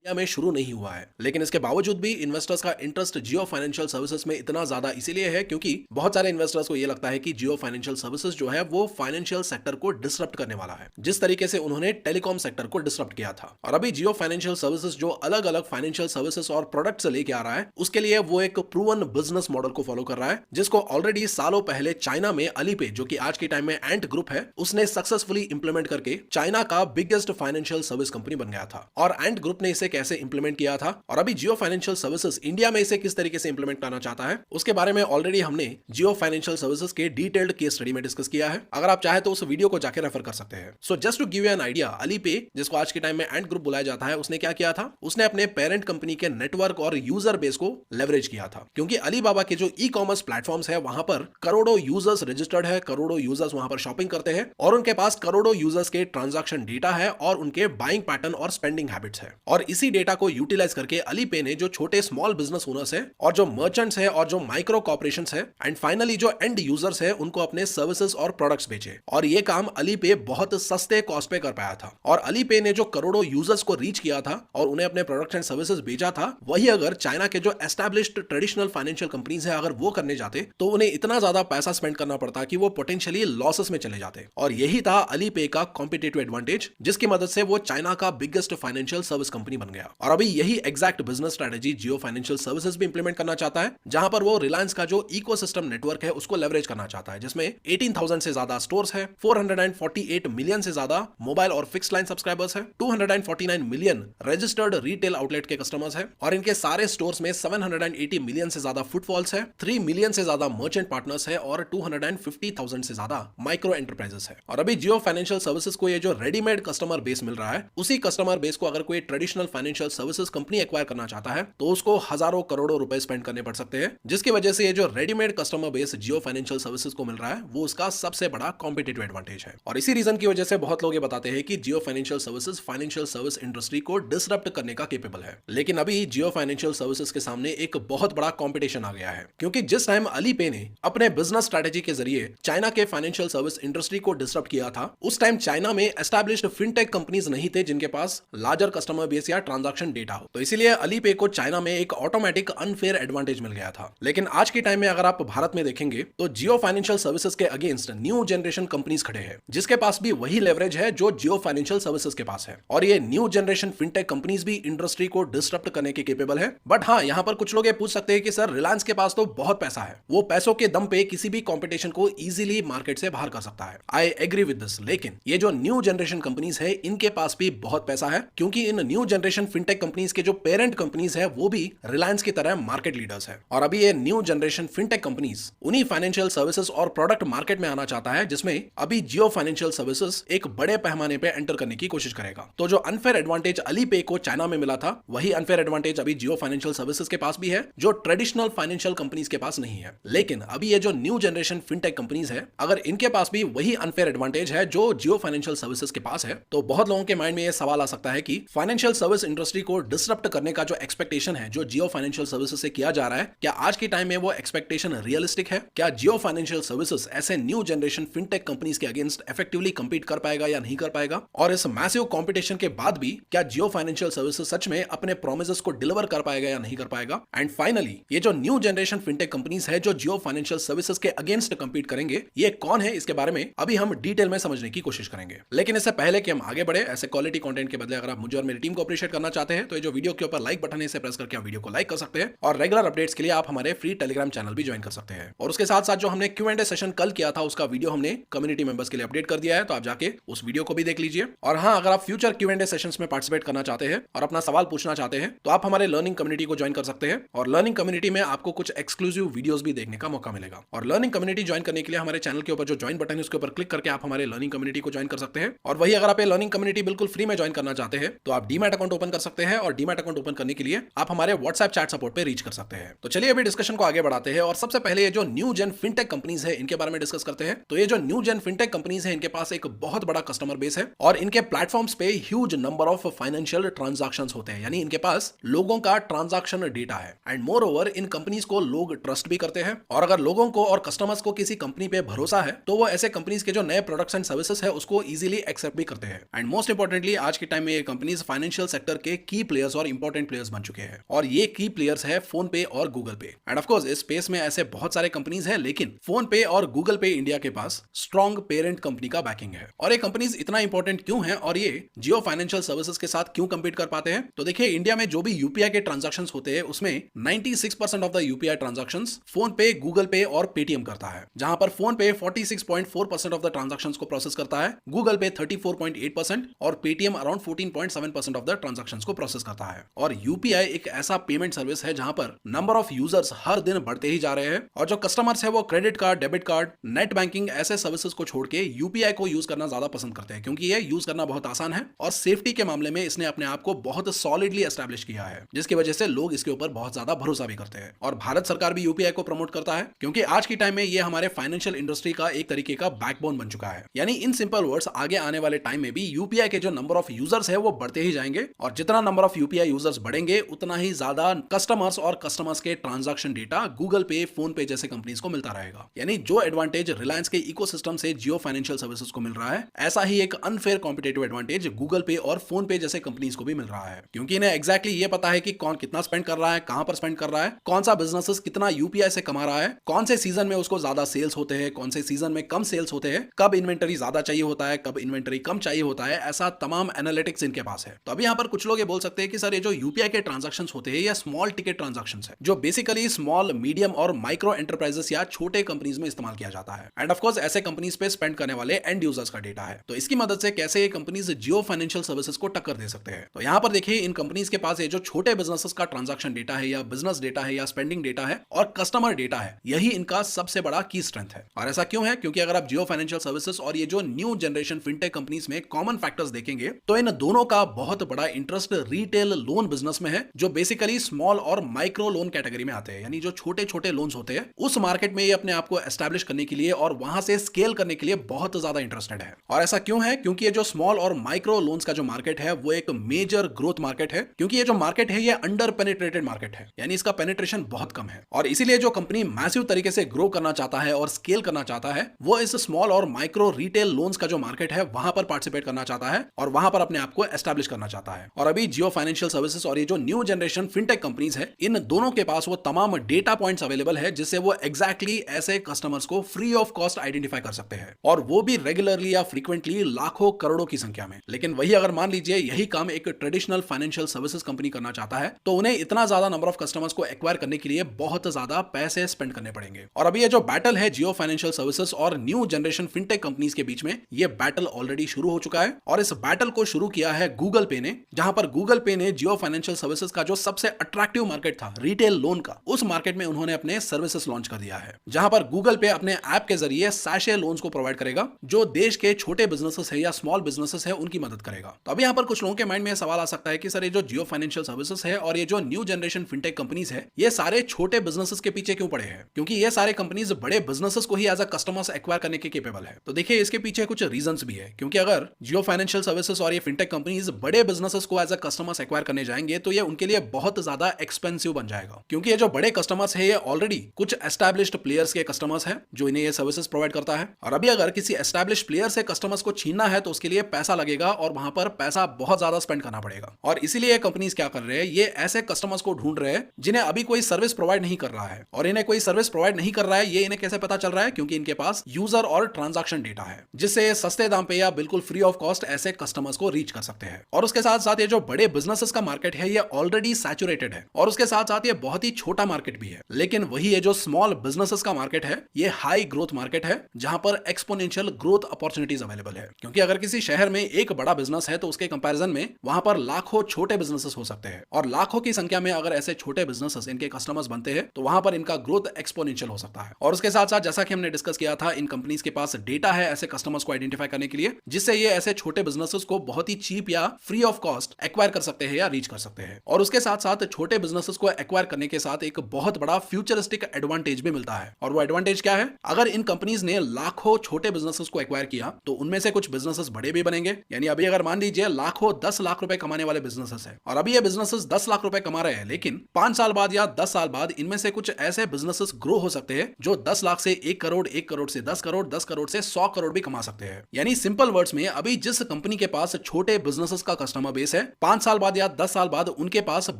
India में शुरू नहीं हुआ है, लेकिन इसके बावजूद भी इन्वेस्टर्स का इंटरेस्ट जियो फाइनेंशियल सर्विसेज में इतना ज्यादा इसीलिए है क्योंकि बहुत सारे इन्वेस्टर्स को ये लगता है कि जियो फाइनेंशियल सर्विसेज जो है वो फाइनेंशियल सेक्टर को डिसरप्ट करने वाला है, जिस तरीके से उन्होंने टेलीकॉम सेक्टर को डिसरप्ट किया था। और अभी जियो फाइनेंशियल सर्विसेज जो अलग अलग फाइनेंशियल सर्विसेज और प्रोडक्ट्स लेके आ रहा है, उसके लिए वो एक प्रूवन बिजनेस मॉडल को फॉलो कर रहा है, जिसको ऑलरेडी सालों पहले चाइना में अलीपे, जो कि आज के टाइम में एंट ग्रुप है, उसने सक्सेसफुली इंप्लीमेंट करके चाइना का बिगेस्ट फाइनेंशियल सर्विस कंपनी बन गया था। और एंट ग्रुप ने इसे कैसे इंप्लीमेंट किया था और अभी जियो फाइनेंशियल सर्विसेज इंडिया में इसे किस तरीके से इंप्लीमेंट करना चाहता है, उसके बारे में ऑलरेडी हमने जियो फाइनेंशियल सर्विसेज के डिटेल्ड केस स्टडी में डिस्कस किया है। अगर आप चाहे तो उस वीडियो को जाकर रेफर कर सकते हैं। So just to give you an idea, Alipay, जिसको आज के टाइम में एंट ग्रुप बुलाया जाता है, उसने क्या किया था, उसने अपने पेरेंट कंपनी के नेटवर्क और यूजर बेस को लेवरेज किया था, क्योंकि अलीबाबा के जो ई कॉमर्स प्लेटफॉर्म्स है वहां पर करोड़ों यूजर्स रजिस्टर्ड है, करोड़ों यूजर्स वहां पर शॉपिंग करते हैं और उनके पास करोड़ों यूजर्स के ट्रांजैक्शन डेटा है और उनके बाइंग पैटर्न और स्पेंडिंग हैबिट्स है। और इसी डेटा को यूटिलाइज करके अलीपे ने जो छोटे स्मॉल बिजनेस ओनर्स है और जो मर्चेंट्स है और जो माइक्रो कॉर्पोरेशंस है एंड फाइनली जो एंड यूजर्स है, उनको अपने सर्विसेज और प्रोडक्ट्स बेचे। और ये काम अलीपे बहुत सस्ते कॉस्ट पे कर पाया था। और अलीपे ने जो करोड़ों यूजर्स को रीच किया था और उन्हें अपने प्रोडक्ट्स एंड सर्विसेज बेचा था, वही अगर चाइना के जो एस्टैब्लिश्ड ट्रेडिशनल फाइनेंशियल कंपनीज है अगर वो करने जाते तो उन्हें इतना ज्यादा पैसा स्पेंड करना पड़ता कि वो पोटेंशियली लॉसेस में चले जाते। और यही था अलीपे का कॉम्पिटिटिव एडवांटेज, जिसकी मदद से वो चाइना का बिगेस्ट फाइनेंशियल सर्विस कंपनी बन गया। और अभी यही एग्जैक्ट बिजनेस स्ट्रेटजी जियो फाइनेंशियल सर्विसेज भी इंप्लीमेंट करना चाहता है, जहां पर वो रिलायंस का जो इकोसिस्टम नेटवर्क है उसको लेवरेज करना चाहता है, जिसमें 18,000 से ज्यादा स्टोर्स है, 448 मिलियन से ज्यादा मोबाइल और फिक्स्ड लाइन सब्सक्राइबर्स है, 249 मिलियन रजिस्टर्ड रिटेल आउटलेट के कस्टमर्स है और इनके सारे स्टोर्स में 780 मिलियन से ज्यादा फुटफॉल्स है, 3 मिलियन से ज्यादा मर्चेंट पार्टनर्स है और 250,000 से ज्यादा माइक्रो एंटरप्राइजेस है। और अभी जियो फाइनेंशियल सर्विसेज को ये जो रेडीमेड कस्टमर बेस मिल रहा है, उसी कस्टमर बेस को अगर कोई traditional financial services company acquire करना चाहता है तो उसको हजारों करोड़ों रुपए स्पेंड करने पड़ सकते हैं, जिसकी वजह से ये जो रेडीमेड कस्टमर बेस जियो फाइनेंशियल सर्विसेज को मिल रहा है वो उसका सबसे बड़ा कॉम्पिटिटिव एडवांटेज है। और इसी रीजन की वजह से बहुत लोग ये बताते हैं कि Jio financial services financial service industry को डिसरप्ट करने का केपेबल है। लेकिन अभी जियो फाइनेंशियल सर्विसेज के सामने एक बहुत बड़ा कॉम्पिटिशन आ गया है, क्योंकि जिस टाइम अलीपे ने अपने बिजनेस स्ट्रेटेजी के जरिए चाइना के फाइनेंशियल सर्विस इंडस्ट्री को डिसरप्ट किया था, उस टाइम चाइना में एस्टैब्लिश्ड फिनटेक कंपनीज नहीं थे जिनके पास लार्जर कस्टमर बेस या ट्रांजैक्शन डेटा हो। तो इसीलिए अलीपे को चाइना में एक ऑटोमेटिक अनफेयर एडवांटेज मिल गया था। लेकिन आज के टाइम में अगर आप भारत में देखेंगे तो जियो फाइनेंशियल सर्विसेज के अगेंस्ट न्यू जनरेशन कंपनीज खड़े हैं, जिसके पास भी वही लेवरेज है जो जियो फाइनेंशियल सर्विसेज के पास है। और ये न्यू जनरेशन फिनटेक कंपनीज भी इंडस्ट्री को डिसरप्ट करने के केपेबल है। बट हाँ, यहां पर कुछ लोग ये पूछ सकते हैं कि सर, रिलायंस के पास तो बहुत पैसा है, वो पैसों के दम पे किसी भी कंपटीशन को इजीली मार्केट से बाहर कर सकता है। I agree with this. लेकिन ये जो न्यू जनरेशन कंपनीज है, इनके पास भी बहुत पैसा है, क्योंकि इन न्यू जनरेशन फिनटेक कंपनीज के जो पेरेंट कंपनीज है वो भी रिलायंस की तरह मार्केट लीडर्स है। और अभी ये न्यू जनरेशन फिनटेक कंपनीज उन्हीं फाइनेंशियल सर्विसेज और प्रोडक्ट मार्केट में आना चाहता है जिसमें अभी जियो फाइनेंशियल सर्विसेज एक बड़े पैमाने पे एंटर करने की कोशिश करेगा। तो जो अनफेयर एडवांटेज अलीपे को चाइना में मिला था, वही अनफेयर एडवांटेज अभी जियो फाइनेंशियल सर्विसेज के पास भी है, जो ट्रेडिशनल फाइनेंशियल कंपनीज के पास नहीं है। लेकिन अभी ये जो न्यू जनरेशन फिनटेक कंपनीज है, अगर इनके पास भी वही अनफेयर एडवांटेज है जो जियो फाइनेंशियल सर्विसेज के पास है, तो बहुत लोगों के माइंड में यह सवाल आ सकता है कि फाइनेंशियल सर्विस इंडस्ट्री को डिसरप्ट करने का जो एक्सपेक्टेशन है जो जियो फाइनेंशियल सर्विसेज से किया जा रहा है, क्या आज के टाइम में वो एक्सपेक्टेशन रियलिस्टिक है? क्या जियो फाइनेंशियल सर्विसेज ऐसे न्यू जनरेशन फिनटेक कंपनीज के अगेंस्ट इफेक्टिवली कंपीट कर पाएगा या नहीं कर पाएगा? और इस मैसिव कंपटीशन के बाद भी क्या जियो फाइनेंशियल सर्विसेज सच में अपने प्रोमिसेस को डिलीवर कर पाएगा या नहीं कर पाएगा? एंड फाइनली, ये जो न्यू जनरेशन फिनटेक कंपनीज है जो जियो फाइनेंशियल सर्विसेज के अगेंस्ट कंपीट करेंगे, ये कौन है, इसके बारे में अभी हम डिटेल में समझने की कोशिश करेंगे। लेकिन इससे पहले कि हम आगे बढ़े, ऐसे क्वालिटी कंटेंट के बदले अगर आप मुझे और मेरी टीम को अप्रिशिएट करना चाहते हैं तो ये जो वीडियो के ऊपर लाइक बटन है, इसे प्रेस करके आप वीडियो को लाइक कर सकते हैं। और रेगुलर अपडेट्स के लिए आप हमारे फ्री टेलीग्राम चैनल भी ज्वाइन कर सकते हैं। और उसके साथ साथ जो हमने Q&A सेशन कल किया था, उसका वीडियो हमने कम्युनिटी मेंबर्स के लिए अपडेट कर दिया है, तो आप जाके उस वीडियो को भी देख लीजिए। और हाँ, अगर आप फ्यूचर Q&A सेशंस में पार्टिसिपेट करना चाहते हैं और अपना सवाल पूछना चाहते हैं तो आप हमारे लर्निंग कम्युनिटी को ज्वाइन कर सकते हैं। और लर्निंग कम्युनिटी में आपको कुछ एक्सक्लूसिव वीडियोस भी देखने का मौका मिलेगा। और लर्निंग कम्युनिटी ज्वाइन करने के लिए हमारे चैनल के ऊपर जो ज्वाइन बटन है उसके ऊपर क्लिक करके आप हमारे लर्निंग कम्युनिटी को ज्वाइन कर सकते हैं। और वही अगर आप लर्निंग कम्युनिटी बिल्कुल फ्री में ज्वाइन करना चाहते हैं तो आप डीमैट अकाउंट ओपन कर सकते हैं। और डीमैट अकाउंट ओपन करने के लिए आप हमारे व्हाट्सएप चैट सपोर्ट पे रीच कर सकते हैं। तो चलिए अभी डिस्कशन को आगे बढ़ाते हैं और सबसे पहले ये जो न्यू जेन फिनटेक कंपनीज है इनके बारे में डिस्कस करते हैं। तो ये जो न्यू जेन फिनटेक कंपनीज है, इनके पास एक बहुत बड़ा कस्टमर बेस है और इनके प्लेटफॉर्म्स पे huge number of financial transactions होते हैं, यानी इनके पास लोगों का ट्रांजैक्शन डेटा है। And more over, in companies को लोग ट्रस्ट भी करते हैं। और अगर लोगों को और कस्टमर्स को किसी कंपनी पे भरोसा है तो वो ऐसे कंपनीज के जो नए प्रोडक्ट्स एंड सर्विसेज है उसको इजीली एक्सेप्ट भी करते हैं। एंड मोस्ट इंपॉर्टेंटली, आज के टाइम में ये कंपनीज फाइनेंशियल सेक्टर सेक्टर के की प्लेयर्स और इंपॉर्टेंट प्लेयर्स बन चुके हैं। और ये की प्लेयर्स है फोन पे और गूगल पे। एंड ऑफ कोर्स इस स्पेस में ऐसे बहुत सारे कंपनीज हैं, लेकिन फोन पे और गूगल पे इंडिया के पास स्ट्रॉन्ग पेरेंट कंपनी का बैकिंग है। और ये कंपनीज इतना इंपॉर्टेंट क्यों है और ये जियो फाइनेंशियल सर्विसेज के साथ क्यों कंपीट कर पाते हैं? तो देखिए, इंडिया में जो भी यूपीआई के ट्रांजैक्शंस होते हैं उसमें 96% of the UPI transactions phone पे, गूगल पे और पेटीएम करता है। जहां पर फोन पे 46.4% ऑफ द ट्रांजैक्शंस को प्रोसेस करता है, गूगल पे 34.8% और Paytm around 14.7% of the transactions को प्रोसेस करता है। और यूपीआई एक ऐसा पेमेंट सर्विस है जहां पर नंबर ऑफ यूजर्स हर दिन बढ़ते ही जा रहे हैं और जो कस्टमर्स है वो credit card, debit card, net banking ऐसे सर्विसेज को छोड़ के यूपीआई को यूज करना ज्यादा पसंद करते हैं, क्योंकि ये यूज करना बहुत आसान है और सेफ्टी के मामले में इसने अपने आप को बहुत सॉलिडली एस्टैब्लिश किया है, जिसकी वजह से लोग इसके ऊपर बहुत ज्यादा भरोसा भी करते हैं। और भारत सरकार भी यूपीआई को प्रमोट करता है, क्योंकि आज की टाइम में ये हमारे फाइनेंशियल इंडस्ट्री का एक तरीके का बैकबोन बन चुका है। यानी इन सिंपल वर्ड्स, आगे आने वाले टाइम में भी यूपीआई के जो नंबर ऑफ यूजर्स है वो बढ़ते ही जाएंगे और जितना नंबर ऑफ यूपीआई यूजर्स बढ़ेंगे उतना ही ज्यादा कस्टमर्स और कस्टमर्स के ट्रांजैक्शन डेटा गूगल पे, फोन पे जैसे कंपनीज को मिलता रहेगा। यानी जो एडवांटेज रिलायंस के इकोसिस्टम से जियो फाइनेंशियल सर्विसेज को मिल रहा है, ऐसा ही एक अनफेयर कॉम्पिटेटिव एडवांटेज गूगल पे और फोन पे जैसे कंपनीज को भी मिल रहा है, क्योंकि इन्हें एग्जैक्टली ये पता है कि कौन कितना स्पेंड कर रहा है, कहां पर स्पेंड कर रहा है, कौन सा बिजनेसेस कितना यूपीआई से कमा रहा है, कौन से सीजन में उसको ज्यादा सेल्स होते हैं, कौन से सीजन में कम सेल्स होते हैं, कब इन्वेंटरी ज्यादा चाहिए होता है, कब इन्वेंटरी कम चाहिए होता है, ऐसा तमाम एनालिटिक्स इनके पास है। तो अभी यहाँ पर कुछ लोग ये बोल सकते हैं कि सर ये जो यूपीआई के ट्रांजैक्शन होते हैं या स्मॉल टिकट ट्रांजैक्शन है, जो बेसिकली स्मॉल, मीडियम और माइक्रो एंटरप्राइजेस या छोटे कंपनीज में इस्तेमाल किया जाता है। एंड ऑफ कोर्स ऐसे कंपनीज पे स्पेंड करने वाले एंड यूजर्स का डेटा है। तो इसकी मदद से कैसे ये कंपनीज जियो फाइनेंशियल सर्विसेज को टक्कर दे सकते हैं? तो यहाँ पर देखिए, इन कंपनीज के पास ये जो छोटे बिजनेसेस का ट्रांजैक्शन डेटा है या बिजनेस डेटा है या स्पेंडिंग डेटा है और कस्टमर डेटा है, यही इनका सबसे बड़ा की स्ट्रेंथ है। और ऐसा क्यों है? क्योंकि अगर आप जियो फाइनेंशियल सर्विसेज और ये जो न्यू जनरेशन फिनटेक कंपनीज में कॉमन फैक्टर्स देखेंगे तो इन दोनों का बहुत बड़ा इंटरेस्ट रिटेल लोन बिजनेस में है, जो बेसिकली स्मॉल और माइक्रो लोन कैटेगरी में आते हैं। यानी जो छोटे छोटे लोन्स होते हैं उस मार्केट में ये अपने आप को एस्टैब्लिश करने के लिए और वहां से स्केल करने के लिए बहुत ज्यादा इंटरेस्टेड है। और ऐसा क्यों है? क्योंकि ये जो स्मॉल और माइक्रो लोन्स का जो मार्केट है वो एक मेजर ग्रोथ मार्केट है, क्योंकि ये जो मार्केट है ये अंडर पेनिट्रेटेड मार्केट है, यानी इसका पेनिट्रेशन बहुत कम है। और इसीलिए जो कंपनी मैसिव तरीके से ग्रो करना चाहता है और स्केल करना चाहता है वो इस स्मॉल और माइक्रो रिटेल लोन्स का जो मार्केट है वहां पर पार्टिसिपेट करना चाहता है और वहां पर अपने आप को एस्टैब्लिश करना चाहता है। और अभी जियो फाइनेंशियल सर्विसेज और ये जो न्यू जनरेशन फिनटेक कंपनीज है, इन दोनों के पास वो तमाम डेटा पॉइंट्स अवेलेबल है जिससे वो एग्जैक्टली ऐसे कस्टमर्स को फ्री ऑफ कॉस्ट आइडेंटिफाई कर सकते हैं, और वो भी रेगुलरली या फ्रीक्वेंटली लाखों करोड़ों की संख्या में। लेकिन वही अगर मान लीजिए यही काम एक ट्रेडिशनल फाइनेंशियल सर्विसेज कंपनी करना चाहता है तो उन्हें इतना ज्यादा नंबर ऑफ कस्टमर्स को एक्वायर करने के लिए बहुत ज्यादा पैसे स्पेंड करने पड़ेंगे। और अभी ये जो बैटल है जियो फाइनेंशियल सर्विसेज और न्यू जनरेशन फिनटेक कंपनीज के बीच में, ये बैटल ऑलरेडी शुरू हो चुका है। और इस बैटल को शुरू किया है गूगल पे ने, जहां पर गूगल पे ने जियो फाइनेंशियल सर्विसेज का जो सबसे अट्रैक्टिव मार्केट था रिटेल लोन का, उस मार्केट में उन्होंने अपने सर्विसेज लॉन्च कर दिया है, जहां पर गूगल पे अपने ऐप के जरिए सैशे लोन्स को प्रोवाइड करेगा जो देश के छोटे बिजनेसेस है या स्मॉल बिजनेसेस है उनकी मदद करेगा। तो अभी यहां पर कुछ लोगों के माइंड में सवाल आ सकता है कि सर ये जो जियो फाइनेंशियल सर्विसेज है और ये जो न्यू जनरेशन फिनटेक कंपनीज है, ये सारे छोटे बिजनेसेस के पीछे क्यों पड़े हैं? क्योंकि ये सारे कंपनीज बड़े बिजनेसेस को ही एज अ कस्टमर्स एक्वायर करने के केपेबल है। तो देखिए, इसके पीछे कुछ रीजंस भी है, क्योंकि अगर जियो फाइनेंशियल सर्विसेज और ये फिनटेक कंपनीज बड़े बिजनेसेस को एज अ कस्टमर्स एक्वायर करने जाएंगे तो ये उनके लिए बहुत ज्यादा एक्सपेंसिव बन जाएगा, क्योंकि ये जो बड़े कस्टमर्स है ये ऑलरेडी कुछ एस्टैब्लिश्ड प्लेयर्स के कस्टमर्स है जो इन्हें ये सर्विसेज प्रोवाइड करता है। और अभी अगर किसी एस्टैब्लिश्ड प्लेयर से कस्टमर्स को छीनना है तो उसके लिए पैसा लगेगा और वहां पर पैसा बहुत ज्यादा स्पेंड करना पड़ेगा। और इसीलिए कंपनीज क्या कर रहे हैं, ये ऐसे कस्टमर्स को ढूंढ रहे हैं जिन्हें अभी कोई सर्विस प्रोवाइड नहीं कर रहा है। और इन्हें कोई सर्विस प्रोवाइड नहीं कर रहा है ये इन्हें कैसे पता चल रहा है? क्योंकि इनके पास यूजर और ट्रांजैक्शन डेटा है, जिससे सस्ते दाम पे या बिल्कुल फ्री ऑफ कॉस्ट ऐसे कस्टमर्स को रीच कर सकते हैं। और उसके साथ साथ ये जो बड़े बिजनेसेस का मार्केट है ये ऑलरेडी सैचुरेटेड है, और उसके साथ साथ ये बहुत ही छोटा मार्केट भी है। लेकिन वही ये जो स्मॉल बिजनेसेस का मार्केट है ये हाई ग्रोथ मार्केट है, जहां पर एक्सपोनेंशियल ग्रोथ अपॉर्चुनिटीज अवेलेबल है। क्योंकि अगर किसी शहर में एक बड़ा बिजनेस है तो उसके कंपैरिजन में वहां पर लाखों छोटे बिजनेसेस हो सकते हैं, और लाखों की संख्या में अगर ऐसे छोटे बिजनेसेस इनके कस्टमर्स बनते हैं तो वहां पर इनका ग्रोथ एक्सपोनेंशियल हो सकता है। और उसके साथ साथ जैसा कि हमने डिस्कस किया था, इन कंपनीज के पास डेटा है ऐसे कस्टमर्स को आइडेंटिफाई करने के लिए, जिससे ये ऐसे छोटे बिजनेसेस को बहुत ही चीप या फ्री ऑफ कॉस्ट एक्वायर कर सकते हैं या रीच कर सकते हैं। और उसके साथ साथ छोटे बिजनेसेस को एक्वायर करने के साथ एक बहुत बड़ा फ्यूचरिस्टिक एडवांटेज भी मिलता है। और वो एडवांटेज क्या है? अगर इन कंपनीज ने लाखों छोटे बिजनेसेस को एक्वायर किया तो उनमें से कुछ बिजनेसेस बड़े भी बनेंगे। यानी अभी अगर मान लीजिए लाखों 10 लाख रुपए कमाने वाले बिजनेसेस है और अभी ये बिजनेसेस 10 लाख रुपए कमा रहे हैं, लेकिन 5 साल बाद या 10 साल बाद इनमें से कुछ ऐसे बिजनेसेस ग्रो हो सकते हैं जो 10 लाख से 1 करोड़, 1 करोड़ से 10 करोड़, 10 करोड़ से 100 करोड़ भी कमा सकते हैं। यानी सिंपल वर्ड्स में, अभी जिस कंपनी के पास छोटे बिजनेसेस का कस्टमर बेस है है 5 साल बाद या 10 साल बाद उनके पास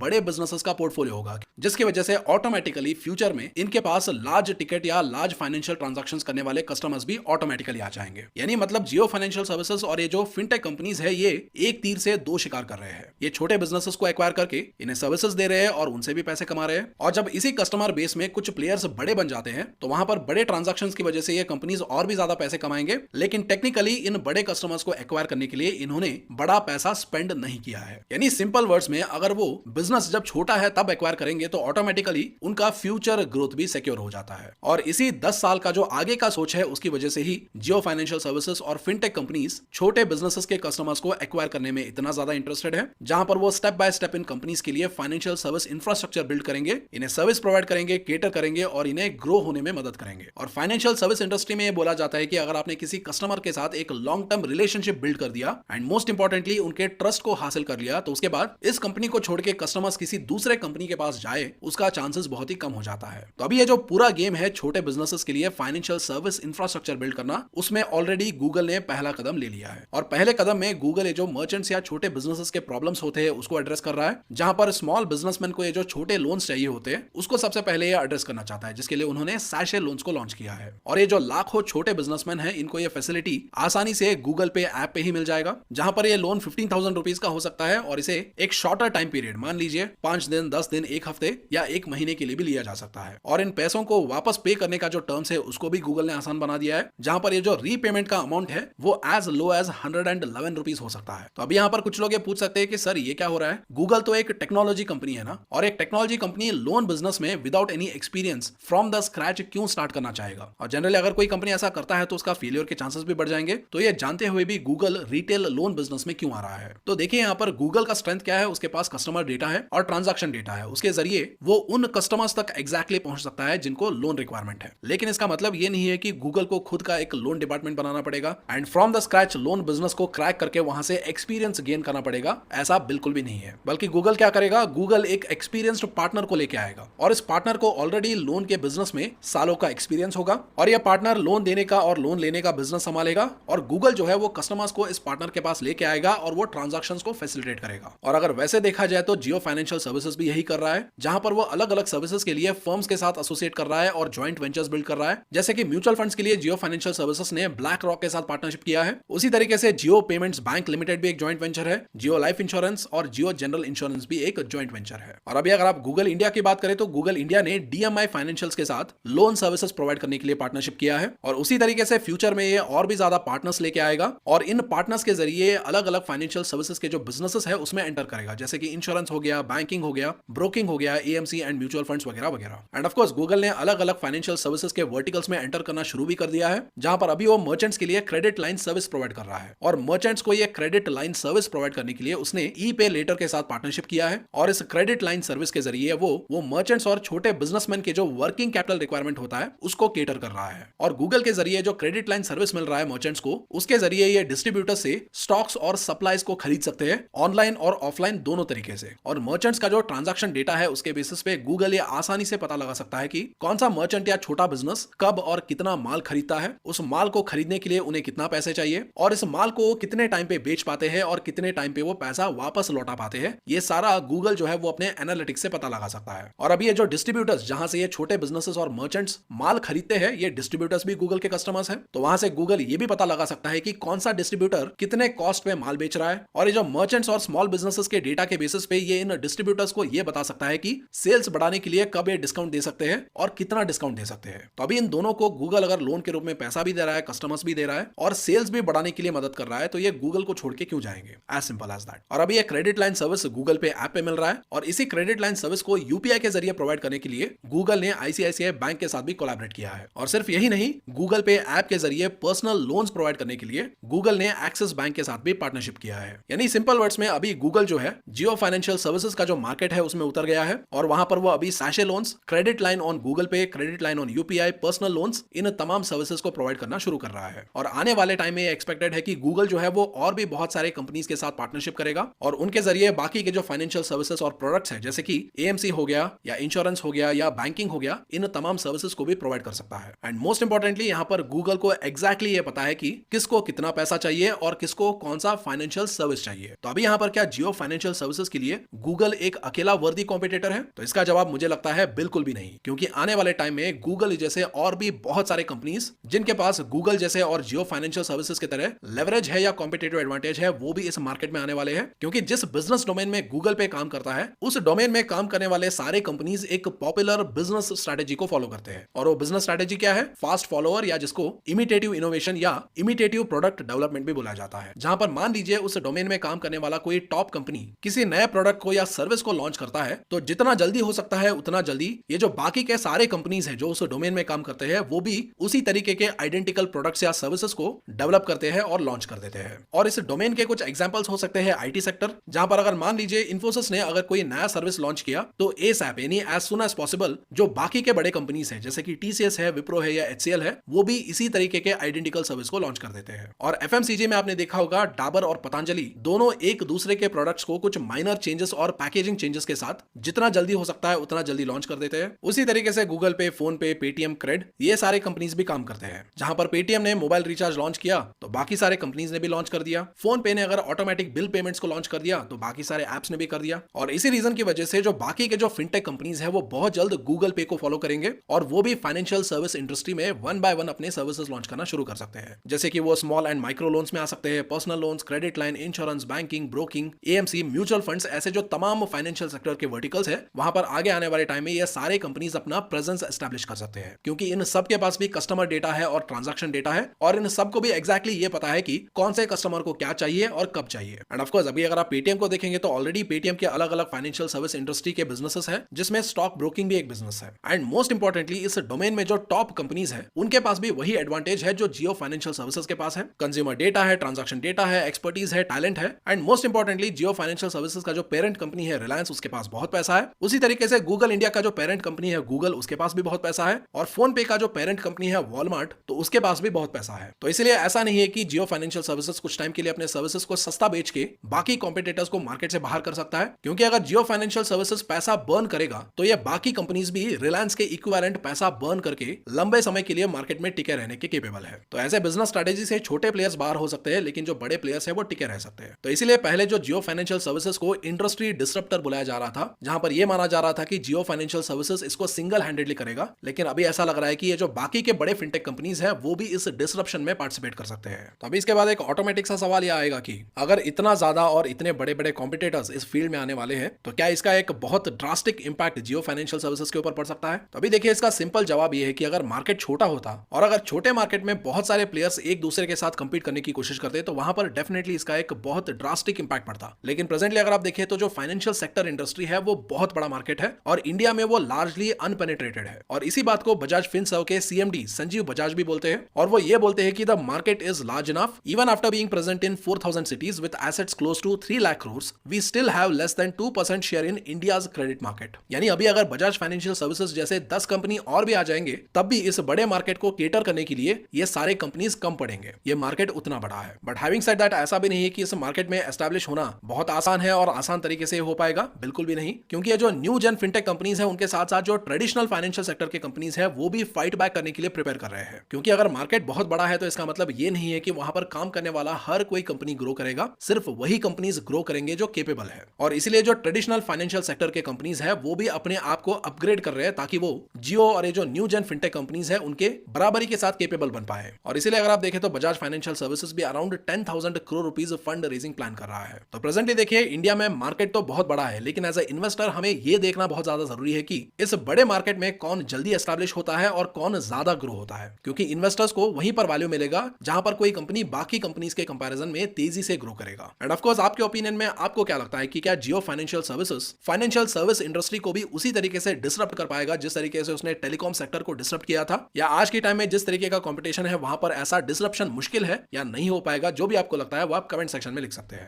बड़े बिजनेसेस का पोर्टफोलियो होगा, जिसकी वजह से ऑटोमेटिकली फ्यूचर में इनके पास लार्ज टिकट या लार्ज फाइनेंशियल ट्रांजैक्शंस करने वाले कस्टमर्स भी ऑटोमेटिकली आ जाएंगे। यानी मतलब जियो फाइनेंशियल सर्विसेज और ये जो फिनटेक कंपनीज है ये एक तीर से दो शिकार कर रहे हैं। ये छोटे बिजनेसेस को एक्वायर करके इन्हें सर्विसेज दे रहे हैं और उनसे भी पैसे कमा रहे हैं। और जब इसी कस्टमर बेस में कुछ प्लेयर्स बड़े बन जाते हैं तो वहां पर बड़े ट्रांजैक्शंस की वजह से ये कंपनीज और भी ज्यादा पैसे कमाएंगे, लेकिन टेक्निकली इन बड़े कस्टमर्स को एक्वायर करने के लिए इन्होंने बड़ा पैसा स्पेंड नहीं किया है। यानी सिंपल वर्ड्स में अगर वो बिजनेस जब छोटा है तब एक्वायर करेंगे तो ऑटोमेटिकली उनका फ्यूचर ग्रोथ भी सिक्योर हो जाता है। और इसी 10 साल का जो आगे का सोच है उसकी वजह से ही जियो फाइनेंशियल सर्विसेज और फिनटेक कंपनीज छोटे बिजनेसेस के कस्टमर्स को एक्वायर करने में इतना ज्यादा इंटरेस्टेड है, जहां पर वो step by step in companies के लिए फाइनेंशियल सर्विस इंफ्रास्ट्रक्चर बिल्ड करेंगे, इन्हें सर्विस प्रोवाइड करेंगे, केटर करेंगे और इन्हें ग्रो होने में मदद करेंगे। और फाइनेंशियल सर्विस इंडस्ट्री में ये बोला जाता है कि अगर आपने किसी कस्टमर के साथ एक लॉन्ग टर्म रिलेशनशिप बिल्ड कर दिया एंड मोस्ट इंपॉर्टेंटली उनके ट्रस्ट को हासिल कर लिया, तो उसके बाद इस कंपनी को छोड़ के कस्टमर्स किसी दूसरे कंपनी के पास जाए उसका चांसेस बहुत ही कम हो जाता है। तो अभी ये जो पूरा गेम है छोटे बिजनेसेस के लिए फाइनेंशियल सर्विस इंफ्रास्ट्रक्चर बिल्ड करना, उसमें ऑलरेडी गूगल ने पहला कदम ले लिया है। और पहले कदम में गूगल ये जो मर्चेंट्स या छोटे बिजनेसेस के प्रॉब्लम्स होते हैं उसको एड्रेस कर रहा है, जहां पर स्मॉल बिजनेसमैन को ये जो छोटे लोन्स चाहिए होते हैं उसको सबसे पहले ये एड्रेस करना चाहता है, जिसके लिए उन्होंने सैशे लोन्स को लॉन्च किया है। और ये जो लाखों छोटे बिजनेसमैन हैं इनको ये फैसिलिटी आसानी से गूगल पे ऐप पे ही मिल जाएगा, जहां पर ये लोन 15,000 रुपीज का हो सकता है और इसे एक शॉर्टर टाइम पीरियड, मान लीजिए 5 दिन, 10 दिन, 1 हफ्ते या 1 महीने के लिए भी लिया जा सकता है। और इन पैसों को वापस पे करने का जो टर्म्स है उसको भी गूगल ने आसान बना दिया है, जहां पर ये जो रीपेमेंट का अमाउंट है वो एज लो एज 111 रुपीज हो सकता है। तो अभी यहाँ पर कुछ लोग ये पूछ सकते हैं कि सर ये क्या हो रहा है, गूगल तो एक टेक्नोलॉजी कंपनी है ना, और एक टेक्नोलॉजी कंपनी लोन बिजनेस में without any experience from the scratch क्यों स्टार्ट करना चाहेगा। और जनरली अगर कोई कंपनी ऐसा करता है तो उसका फेलियर के चांसेस भी बढ़ जाएंगे। तो ये जानते हुए भी गूगल रिटेल लोन बिजनेस में क्यों आ रहा है। तो देखिए यहाँ पर गूगल का स्ट्रेंथ क्या है, उसके पास कस्टमर डेटा है और ट्रांजैक्शन डेटा है, उसके जरिए वो उन कस्टमर्स तक एग्जैक्टली पहुंच सकता है जिनको लोन रिक्वायरमेंट है। लेकिन इसका मतलब ये नहीं है कि गूगल को खुद का एक लोन डिपार्टमेंट बनाना पड़ेगा and from the scratch loan business को क्रैक करके वहां से एक्सपीरियंस गेन करना पड़ेगा, ऐसा बिल्कुल भी नहीं है। बल्कि गूगल क्या करेगा, गूगल एक एक्सपीरियंस्ड पार्टनर को लेके आएगा और इस पार्टनर को ऑलरेडी लोन के बिजनेस में सालों का एक्सपीरियंस होगा और यह पार्टनर लोन देने का और लोन लेने का बिजनेस संभालेगा और गूगल जो है वो कस्टमर्स को इस पार्टनर के पास लेके आएगा और वो ट्रांजैक्शंस को फैसिलिटेट करेगा। और अगर वैसे देखा जाए तो जियो फाइनेंशियल सर्विसेज भी यही कर रहा है, जहां पर वो अलग अलग सर्विसेज के लिए फर्म्स के साथ एसोसिएट कर रहा है और जॉइंट वेंचर्स बिल्ड कर रहा है। जैसे कि म्यूचुअल फंड्स के लिए जियो फाइनेंशियल सर्विसेज ने ब्लैक रॉक के साथ पार्टनरशिप किया है, उसी तरीके से जियो पेमेंट्स बैंक लिमिटेड भी एक जॉइंट वेंचर है, जियो लाइफ इंश्योरेंस और जियो जनरल इंश्योरेंस भी एक जॉइंट वेंचर है। और अभी अगर आप गूगल इंडिया की बात करें तो गूगल इंडिया ने डीएमआई फाइनेंशियल्स के साथ लोन सर्विसेज प्रोवाइड करने के लिए पार्टनरशिप किया है और उसी तरीके से फ्यूचर में ये और भी ज्यादा पार्टनर्स लेके आएगा और इन पार्टनर्स के जरिए अलग अलग फाइनेंशियल सर्विसेज के जो बिजनेसेस है उसमें एंटर करेगा, जैसे कि इंश्योरेंस हो गया, बैंकिंग हो गया, ब्रोकिंग हो गया, एएमसी एंड म्यूचुअल फंड्स वगैरह वगैरह। एंड ऑफ कोर्स गूगल ने अलग अलग फाइनेंशियल सर्विसेज के वर्टिकल्स में एंटर करना शुरू भी कर दिया है, जहां पर अभी वो मर्चेंट्स के लिए क्रेडिट लाइन सर्विस प्रोवाइड कर रहा है और मर्चेंट्स को ये क्रेडिट लाइन सर्विस प्रोवाइड करने के लिए उसने ई पे लेटर के साथ पार्टनरशिप किया है और इस क्रेडिट लाइन सर्विस के जरिए वो मर्चेंट्स और छोटे बिजनेसमैन के जो वर्किंग कैपिटल रिक्वायरमेंट होता है उसको केटर कर रहा है। और गूगल के जरिए जो क्रेडिट लाइन सर्विस मिल रहा है मर्चेंट्स को, उसके जरिए ये डिस्ट्रीब्यूटर से स्टॉक्स और सप्लाईज को खरीद सकते हैं ऑनलाइन और ऑफलाइन दोनों तरीके से। और मर्चेंट्स का जो ट्रांजैक्शन डेटा है उसके बेसिस पे गूगल ये आसानी से पता लगा सकता है कि कौन सा मर्चेंट या छोटा बिजनेस कब और कितना माल खरीदता है, उस माल को खरीदने के लिए उन्हें कितना पैसे चाहिए और इस माल को कितने टाइम पे बेच पाते हैं और कितने टाइम पे वो पैसा वापस लौटा पाते हैं। ये सारा गूगल जो है वो अपने एनालिटिक्स से पता लगा सकता है। और अभी ये जो डिस्ट्रीब्यूटर्स जहां से ये छोटे बिजनेसेस और मर्चेंट्स माल खरीदते हैं, ये डिस्ट्रीब्यूटर्स भी गूगल के कस्टमर्स हैं, तो वहां से गूगल ये भी पता लगा सकता है कि कौन सा डिस्ट्रीब्यूटर कितने कॉस्ट पे माल बेच रहा है। और ये जो मर्चेंट्स और स्मॉल बिजनेसेस के डेटा के बेसिस पे ये इन डिस्ट्रीब्यूटर्स को ये बता सकता है कि सेल्स बढ़ाने के लिए कब ये डिस्काउंट दे सकते हैं और कितना डिस्काउंट दे सकते हैं। तो अभी इन दोनों को गूगल अगर लोन के रूप में पैसा भी दे रहा है, कस्टमर्स भी दे रहा है और सेल्स भी बढ़ाने के लिए मदद कर रहा है, तो ये गूगल को छोड़ के क्यों जाएंगे, एज सिंपल एज दैट। और अभी ये क्रेडिट लाइन सर्विस गूगल पे ऐप पे मिल रहा है और इसी क्रेडिट लाइन सर्विस को यूपीआई के जरिए प्रोवाइड करने के लिए गूगल ने आईसीआईसीआई बैंक के साथ भी कोलैबोरेट किया है। और सिर्फ यही नहीं, गूगल पे ऐप के जरिए पर्सनल लोन्स प्रोवाइड करने के लिए गूगल ने एक्सिस बैंक के साथ भी पार्टनरशिप किया है। यानी सिंपल वर्ड्स में अभी गूगल जो है जियो फाइनेंशियल सर्विसेज का जो मार्केट है उसमें उतर गया है और वहां पर वो अभी sachet loans, credit line on Google Pay, credit line on UPI, personal loans, इन तमाम सर्विसेज को प्रोवाइड करना शुरू कर रहा है। और आने वाले टाइम में एक्सपेक्टेड है कि गूगल जो है वो और भी बहुत सारे कंपनीज के साथ पार्टनरशिप करेगा और उनके जरिए बाकी के जो फाइनेंशियल सर्विसेज और प्रोडक्ट्स है, जैसे कि एएमसी हो गया या इंश्योरेंस हो गया या बैंकिंग हो गया, इन तमाम सर्विसेज को भी प्रोवाइड कर सकता है। एंड मोस्ट इंपॉर्टेंटली यहाँ पर गूगल को एग्जैक्टली ये पता है कि किसको कितना पैसा चाहिए और किसको कौन सा फाइनेंशियल सर्विस चाहिए। तो तो अभी यहाँ पर क्या जियो फाइनेंशियल सर्विसेज के लिए गूगल एक अकेला वर्दी कॉम्पिटिटर है? तो इसका जवाब मुझे लगता है बिल्कुल भी नहीं, क्योंकि आने वाले टाइम में गूगल जैसे और भी बहुत सारे कंपनीज जिनके पास गूगल जैसे और जियो फाइनेंशियल सर्विसेज की तरह लेवरेज है या कॉम्पिटिटिव एडवांटेज है, वो भी इस मार्केट में आने वाले हैं। क्योंकि जिस बिजनेस डोमेन में गूगल पे काम करता है, उस डोमेन में काम करने वाले सारे कंपनीज एक पॉपुलर बिजनेस स्ट्रेटेजी को फॉलो करते हैं। और वो बिजनेस स्ट्रेटेजी क्या है? फास्ट फॉलोअर, या जिसको इमिटेटिव इनोवेशन या इमिटेटिव प्रोडक्ट डेवलपमेंट भी बोला जाता है। जहां पर मान लीजिए उस डोमेन में काम करने वाला कोई टॉप कंपनी किसी नए प्रोडक्ट को या सर्विस को लॉन्च करता है, तो जितना जल्दी हो सकता है उतना जल्दी ये जो बाकी के सारे कंपनीज हैं जो उस डोमेन में काम करते हैं, वो भी उसी तरीके के आइडेंटिकल प्रोडक्ट्स या सर्विसेज को डेवलप करते हैं और लॉन्च कर देते हैं। और इस डोमेन के कुछ एग्जांपल्स हो सकते हैं आईटी सेक्टर, जहां पर अगर मान लीजिए इन्फोसिस ने अगर कोई नया सर्विस लॉन्च किया, तो एसएपी यानी एज सून एज पॉसिबल जो बाकी के बड़े कंपनीज हैं जैसे कि टीसीएस है, विप्रो है या एचसीएल है, वो भी इसी तरीके के आइडेंटिकल सर्विस को लॉन्च कर देते हैं। और एफएमसीजी में आपने देखा होगा डाबर और पतंजलि दोनों एक दूसरे के प्रोडक्ट्स को कुछ माइनर चेंजेस और पैकेजिंग चेंजेस के साथ जितना जल्दी हो सकता है उतना जल्दी लॉन्च कर देते हैं। उसी तरीके से गूगल पे, फोन पे, पेटीएम, क्रेड, ये सारे कंपनीज भी काम करते हैं। जहां पर पेटीएम ने मोबाइल रिचार्ज लॉन्च किया तो बाकी सारे कंपनीज ने भी लॉन्च कर दिया। फोन पे ने अगर ऑटोमेटिक बिल पेमेंट्स को लॉन्च कर दिया तो बाकी सारे एप्स ने भी कर दिया। और इसी रीजन की वजह से जो बाकी के जो फिनटेक कंपनीज है वो बहुत जल्द गूगल पे को फॉलो करेंगे और वो भी फाइनेंशियल सर्विस इंडस्ट्री में वन बाय वन अपने सर्विसेज लॉन्च करना शुरू कर सकते हैं। जैसे कि वो स्मॉल एंड माइक्रो लोन्स में आ सकते हैं, personal loans, credit line, insurance, banking, broking, AMC, mutual funds, ऐसे जो तमाम फाइनेंशियल सेक्टर के वर्टिकल्स है, वहां पर आगे आने वाले टाइम में ये सारे कंपनीज अपना प्रेजेंस एस्टैब्लिश कर सकते हैं। क्योंकि इन सब के पास भी कस्टमर डेटा है और ट्रांजैक्शन डेटा है, और इन सबको भी एग्जैक्टली ये पता है कि कौन से कस्टमर को क्या चाहिए और कब चाहिए। एंड ऑफ कोर्स अभी अगर आप पेटीएम को देखेंगे तो ऑलरेडी पेटीएम के अलग अलग फाइनेंशियल सर्विस इंडस्ट्री के बिजनेसेस है, जिसमें स्टॉक ब्रोकिंग भी एक बिजनेस है। एंड मोस्ट इंपॉर्टेंटली इस डोमेन में जो टॉप कंपनीज है उनके पास भी वही एडवांटेज है जो जियो फाइनेंशियल सर्विसेज के पास है। कंज्यूमर डेटा है, ट्रांजैक्शन डेटा है, एक्सपर्टीज है, टैलेंट है। And most importantly Jio financial services का जो पेरेंट कंपनी है रिलायंस, उसके पास बहुत पैसा है। उसी तरीके से गूगल इंडिया का जो पेरेंट कंपनी है गूगल, उसके पास भी बहुत पैसा है। और फोन पे का जो पेरेंट कंपनी है वॉलमार्ट, तो उसके पास भी बहुत पैसा है। तो इसलिए ऐसा नहीं है कि जियो फाइनेंशियल सर्विसेज कुछ टाइम के लिए अपने सर्विसेज को सस्ता बेच के बाकी कॉम्पिटिटर्स को मार्केट से बाहर कर सकता है। क्योंकि अगर जियो फाइनेंशियल सर्विसेज पैसा बर्न करेगा तो ये बाकी कंपनीज भी रिलायंस के इक्विवेलेंट पैसा बर्न करके लंबे समय के लिए मार्केट में टिके रहने के केपेबल है। तो ऐसे बिजनेस स्ट्रेटेजी से छोटे प्लेयर्स बाहर हो सकते हैं, लेकिन जो बड़े प्लेयर्स है वो टिके रह सकते हैं। तो इसलिए पहले जो जियो फाइनेंशियल सर्विसेज को इंडस्ट्री डिसरप्टर बुलाया जा रहा था, जहां पर यह माना जा रहा था कि जियो फाइनेंशियल सर्विसेज इसको सिंगल हैंडेडली करेगा, लेकिन अभी ऐसा लग रहा है कि ये जो बाकी के बड़े फिनटेक कंपनीज है वो भी इस डिसरप्शन में पार्टिसिपेट कर सकते हैं। तो अभी इसके बाद एक ऑटोमेटिक सा सवाल यह आएगा कि अगर इतना ज्यादा और इतने बड़े बड़े कॉम्पिटिटर्स इस फील्ड में आने वाले हैं, तो क्या इसका एक बहुत ड्रास्टिक इंपैक्ट जियो फाइनेंशियल सर्विसेज के ऊपर पड़ सकता है? तो अभी देखिए, इसका सिंपल जवाब यह है कि अगर मार्केट छोटा होता और अगर छोटे मार्केट में बहुत सारे प्लेयर्स एक दूसरे के साथ कंपीट करने की कोशिश करते तो वहां पर डेफिनेटली इसका एक बहुत ड्रास्टिक इंपैक्ट पड़ता। लेकिन प्रेजेंटली अगर आप देखें तो जो फाइनेंशियल सेक्टर इंडस्ट्री है वो बहुत बड़ा मार्केट है और इंडिया में वो लार्जली अनपेनिट्रेटेड है। और इसी बात को बजाज फिनसर्व के सीएमडी संजीव बजाज भी बोलते हैं, और वो ये बोलते हैं कि the market is large enough even after being present in 4000 cities with assets close to 3 lakh crores, we still have less than 2% share in India's credit market। यानी अभी अगर बजाज फाइनेंशियल सर्विसेज जैसे 10 कंपनी और भी आ जाएंगे, तब भी इस बड़े मार्केट को केटर करने के लिए ये सारे कंपनीज कम पड़ेंगे। ये मार्केट उतना बड़ा है। बट हैविंग सेड दैट, ऐसा भी नहीं है कि इस मार्केट में एस्टैब्लिश होना बहुत आसान है और आसान तरीके से हो पाएगा, बिल्कुल भी नहीं। क्योंकि ये जो न्यू जेन फिनटेक कंपनीज है उनके साथ साथ जो ट्रेडिशनल फाइनेंशियल सेक्टर के कंपनीज है वो भी फाइट बैक करने के लिए प्रिपेयर कर रहे हैं। क्योंकि अगर मार्केट बहुत बड़ा है तो इसका मतलब ये नहीं है कि वहां पर काम करने वाला हर कोई कंपनी ग्रो करेगा, सिर्फ वही कंपनीज ग्रो करेंगे जो केपेबल है। और इसलिए जो ट्रेडिशनल फाइनेंशियल सेक्टर के कंपनीज है वो भी अपने आप को अपग्रेड कर रहे हैं ताकि वो जियो और ये जो न्यू जेन फिनटेक कंपनीज है उनके बराबरी के साथ केपेबल बन पाए। और इसलिए अगर आप देखें तो बजाज फाइनेंशियल सर्विसेज भी around 10,000 crore rupees fund raising plan कर रहा है। तो प्रेजेंटली देखिए, इंडिया में मार्केट तो बहुत बड़ा है, लेकिन एज ए इन्वेस्टर हमें यह देखना बहुत ज्यादा जरूरी है कि इस बड़े मार्केट में कौन जल्दी एस्टैब्लिश होता है और कौन ज्यादा ग्रो होता है। क्योंकि इन्वेस्टर्स को वहीं पर वैल्यू मिलेगा जहां पर कोई कंपनी बाकी कंपनीज के कंपैरिजन में तेजी से ग्रो करेगा। एंड ऑफ कोर्स आपके ओपिनियन में आपको क्या लगता है कि क्या Jio financial services financial service industry को भी उसी तरीके से डिसरप्ट कर पाएगा जिस तरीके से उसने टेलीकॉम सेक्टर को डिसरप्ट किया था, या आज के टाइम में जिस तरीके का कंपटीशन है वहां पर ऐसा डिसरप्शन मुश्किल है या नहीं हो पाएगा? जो भी आपको लगता है वो आप कमेंट सेक्शन में लिख सकते हैं।